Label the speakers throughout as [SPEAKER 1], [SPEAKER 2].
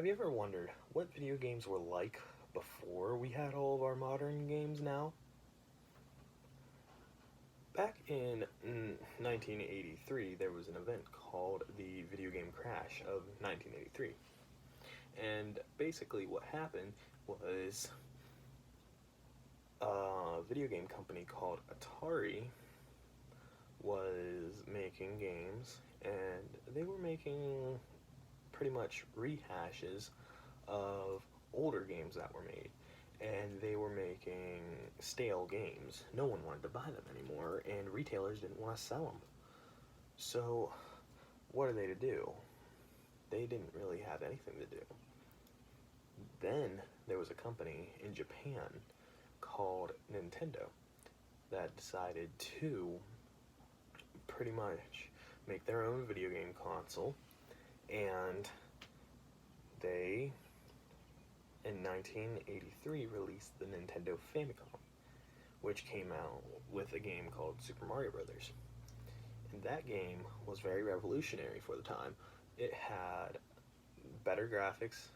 [SPEAKER 1] Have you ever wondered what video games were like before we had all of our modern games now? Back in 1983, there was an event called the Video Game Crash of 1983. And basically, what happened was a video game company called Atari was making games, and they were making pretty much rehashes of older games that were made. And they were making stale games. No one wanted to buy them anymore, and retailers didn't want to sell them. So, what are they to do? They didn't really have anything to do. Then there was a company in Japan called Nintendo that decided to pretty much make their own video game console, and they in 1983 released the Nintendo Famicom, which came out with a game called Super Mario Brothers. And that game was very revolutionary for the time. It had better graphics,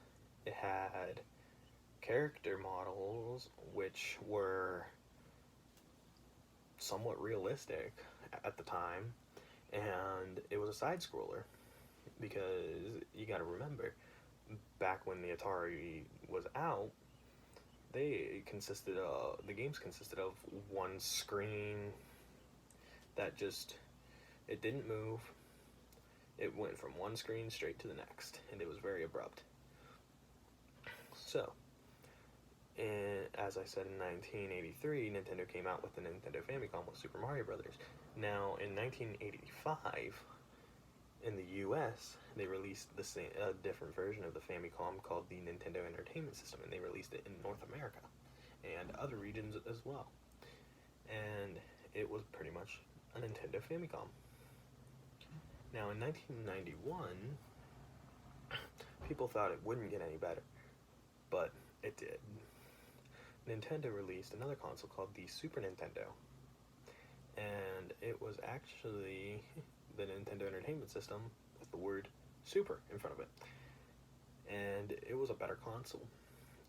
[SPEAKER 1] it had character models which were somewhat realistic at the time, and it was a side scroller because you got to remember, back when the Atari was out, the games consisted of one screen that just, it didn't move. It went from one screen straight to the next, and it was very abrupt. So, as I said, in 1983, Nintendo came out with the Nintendo Famicom with Super Mario Brothers. Now, in 1985, in the US, they released a different version of the Famicom called the Nintendo Entertainment System, and they released it in North America and other regions as well. And it was pretty much a Nintendo Famicom. Now, in 1991, people thought it wouldn't get any better, but it did. Nintendo released another console called the Super Nintendo, and it was actually the Nintendo Entertainment System with the word Super in front of it. And it was a better console.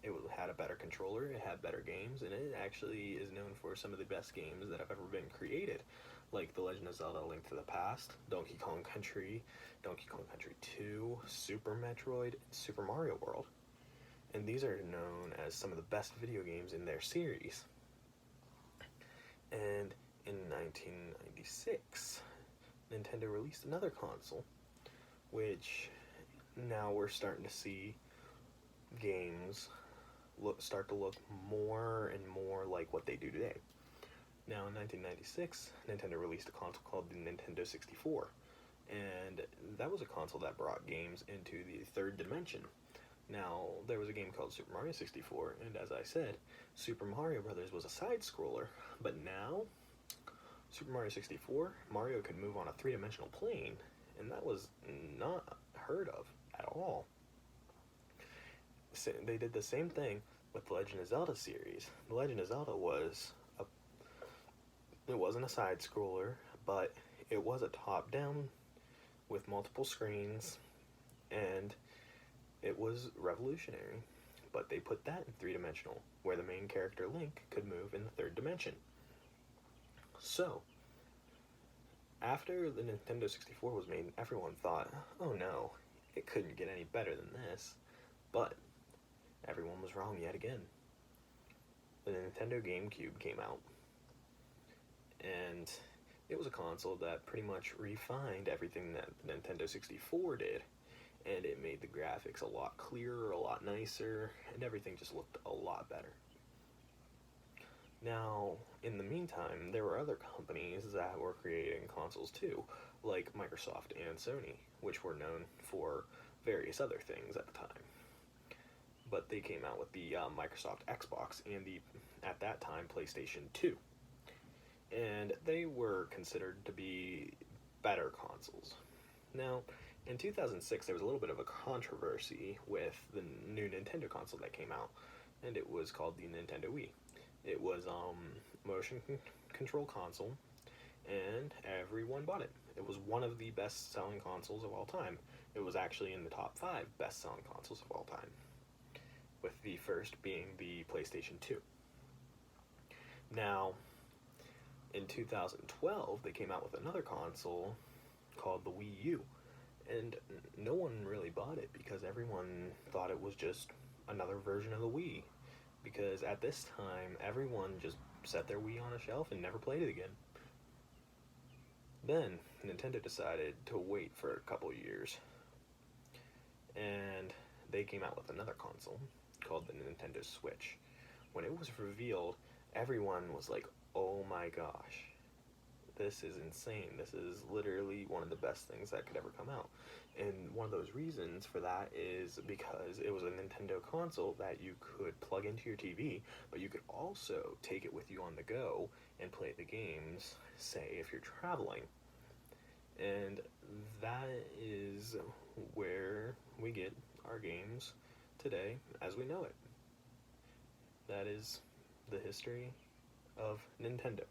[SPEAKER 1] It had a better controller, it had better games, and it actually is known for some of the best games that have ever been created, like The Legend of Zelda: A Link to the Past, Donkey Kong Country, Donkey Kong Country 2, Super Metroid, and Super Mario World. And these are known as some of the best video games in their series. And in 1996, Nintendo released another console, which now we're starting to see games start to look more and more like what they do today. Now, in 1996, Nintendo released a console called the Nintendo 64, and that was a console that brought games into the third dimension. Now, there was a game called Super Mario 64, and as I said, Super Mario Brothers was a side-scroller, but now, Super Mario 64, Mario could move on a three-dimensional plane, and that was not heard of at all. They did the same thing with the Legend of Zelda series. The Legend of Zelda it wasn't a side-scroller, but it was a top-down with multiple screens, and it was revolutionary. But they put that in three-dimensional, where the main character Link could move in the third dimension. So, after the Nintendo 64 was made, everyone thought, oh no, it couldn't get any better than this. But everyone was wrong yet again. The Nintendo GameCube came out, and it was a console that pretty much refined everything that the Nintendo 64 did, and it made the graphics a lot clearer, a lot nicer, and everything just looked a lot better. Now, in the meantime, there were other companies that were creating consoles too, like Microsoft and Sony, which were known for various other things at the time. But they came out with the Microsoft Xbox and the, at that time, PlayStation 2. And they were considered to be better consoles. Now, in 2006, there was a little bit of a controversy with the new Nintendo console that came out, and it was called the Nintendo Wii. It was motion control console, and everyone bought it. It was one of the best-selling consoles of all time, It was actually in the top 5 best-selling consoles of all time, with the first being the PlayStation 2. Now, in 2012, they came out with another console called the Wii U, and no one really bought it because everyone thought it was just another version of the Wii. Because at this time, everyone just set their Wii on a shelf and never played it again. Then, Nintendo decided to wait for a couple years, and they came out with another console called the Nintendo Switch. When it was revealed, everyone was like, oh my gosh, this is insane. This is literally one of the best things that could ever come out. And one of those reasons for that is because it was a Nintendo console that you could plug into your TV, but you could also take it with you on the go and play the games, say, if you're traveling. And that is where we get our games today as we know it. That is the history of Nintendo.